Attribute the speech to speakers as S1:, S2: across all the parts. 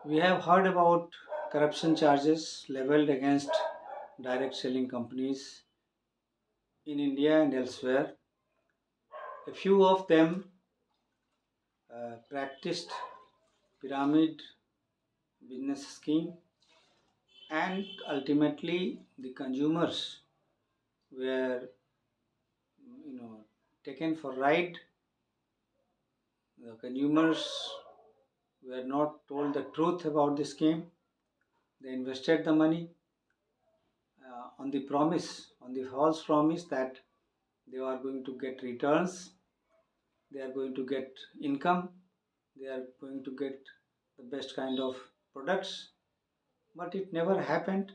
S1: We have heard about corruption charges leveled against direct selling companies in India and elsewhere. A few of them practiced pyramid business scheme, and ultimately the consumers were, taken for ride. The consumers were not told the truth about the scheme. They invested the money on the false promise that they are going to get returns, they are going to get income, they are going to get the best kind of products, but it never happened,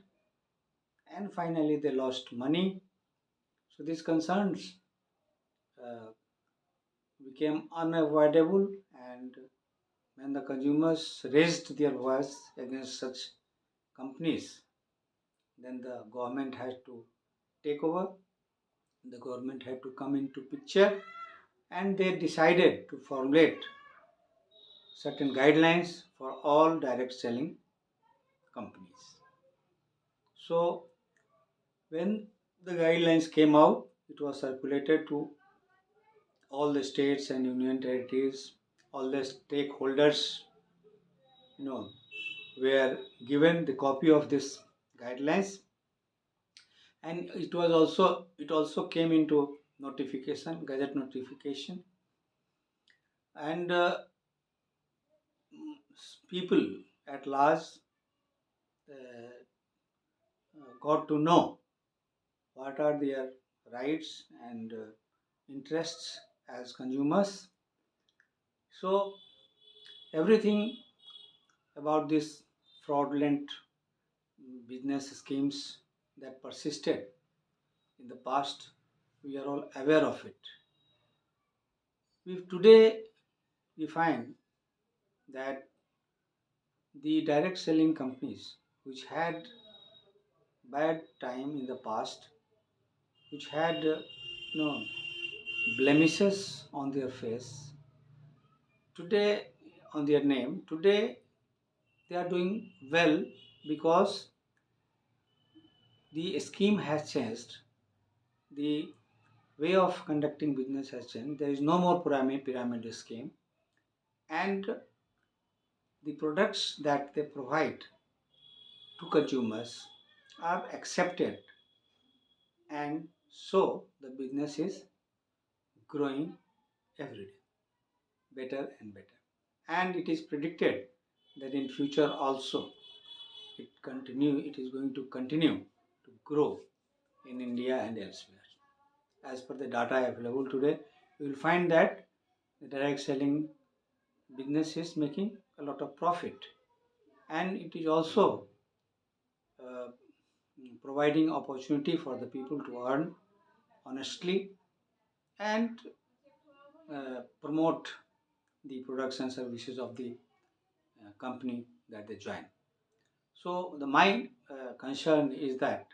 S1: and finally they lost money. So these concerns uh, became unavoidable, and when the consumers raised their voice against such companies, then the government had to take over. The government had to come into picture, and they decided to formulate certain guidelines for all direct selling companies. So when the guidelines came out, it was circulated to all the states and union territories. All the stakeholders, you know, were given the copy of this guidelines, and it also came into notification, gazette notification, and people at large uh, got to know what are their rights and interests as consumers. So everything about this fraudulent business schemes that persisted in the past, we are all aware of it. Today we find that the direct selling companies which had bad time in the past, which had blemishes on their face, today on their name, today they are doing well because the scheme has changed. The way of conducting business has changed. There is no more pyramid scheme, and the products that they provide to consumers are accepted, and so the business is growing every day, better and better. And it is predicted that in future also it is going to continue to grow in India and elsewhere. As per the data available today, you will find that the direct selling business is making a lot of profit, and it is also uh, providing opportunity for the people to earn honestly and promote the products and services of the company that they join. So the my concern is that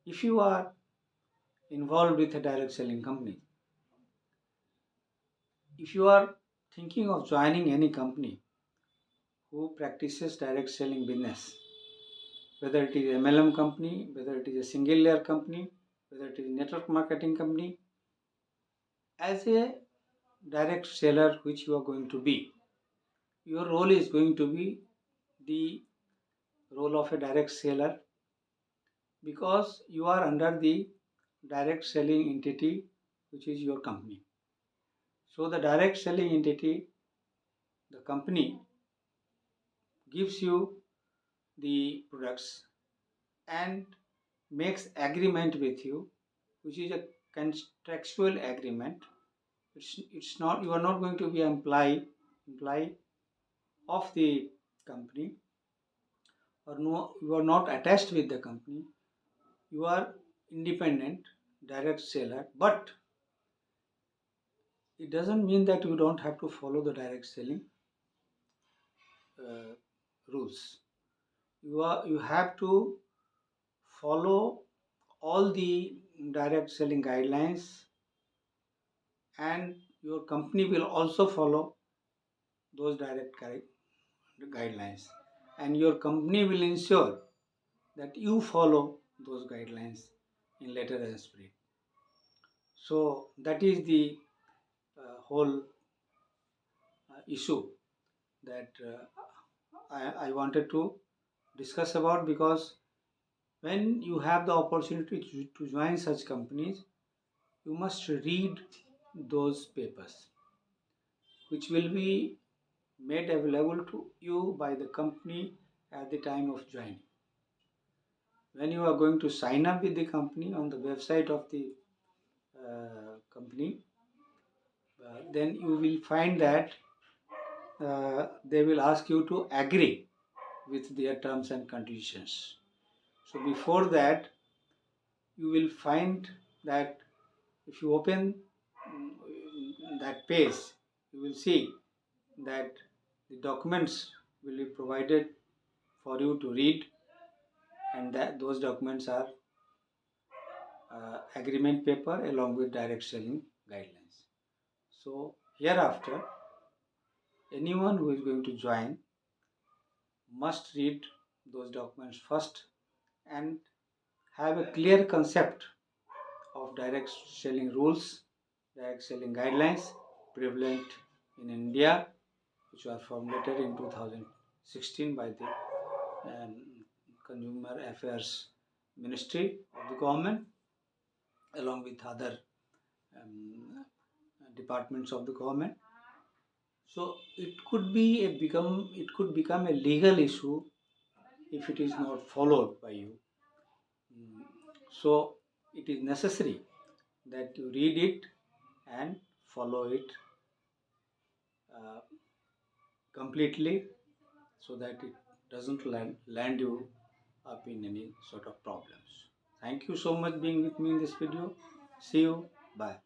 S1: if you are involved with a direct selling company, if you are thinking of joining any company who practices direct selling business, whether it is MLM company, whether it is a single layer company, whether it is a network marketing company, as a direct seller which you are going to be, your role is going to be the role of a direct seller, because you are under the direct selling entity which is your company. So the direct selling entity, the company, gives you the products and makes agreement with you, which is a contractual agreement. It's not, you are not going to be employee of the company, or no, you are not attached with the company. You are independent direct seller, but it doesn't mean that you don't have to follow the direct selling uh, rules. You have to follow all the direct selling guidelines, and your company will also follow those guidelines, and your company will ensure that you follow those guidelines in letter and spirit. So that is the whole issue that I wanted to discuss about, because when you have the opportunity to join such companies, you must read those papers, which will be made available to you by the company at the time of joining. When you are going to sign up with the company on the website of the company, then you will find that they will ask you to agree with their terms and conditions. So before that, you will find that if you open that page, you will see that the documents will be provided for you to read, and that those documents are agreement paper along with direct selling guidelines. So hereafter, anyone who is going to join must read those documents first and have a clear concept of direct selling rules, direct selling guidelines prevalent in India, which were formulated in 2016 by the um, Consumer Affairs Ministry of the government, along with other departments of the government. So it could become a legal issue if it is not followed by you. So it is necessary that you read it and follow it uh, completely, so that it doesn't land you up in any sort of problems. Thank you so much being with me in this video. See you. Bye.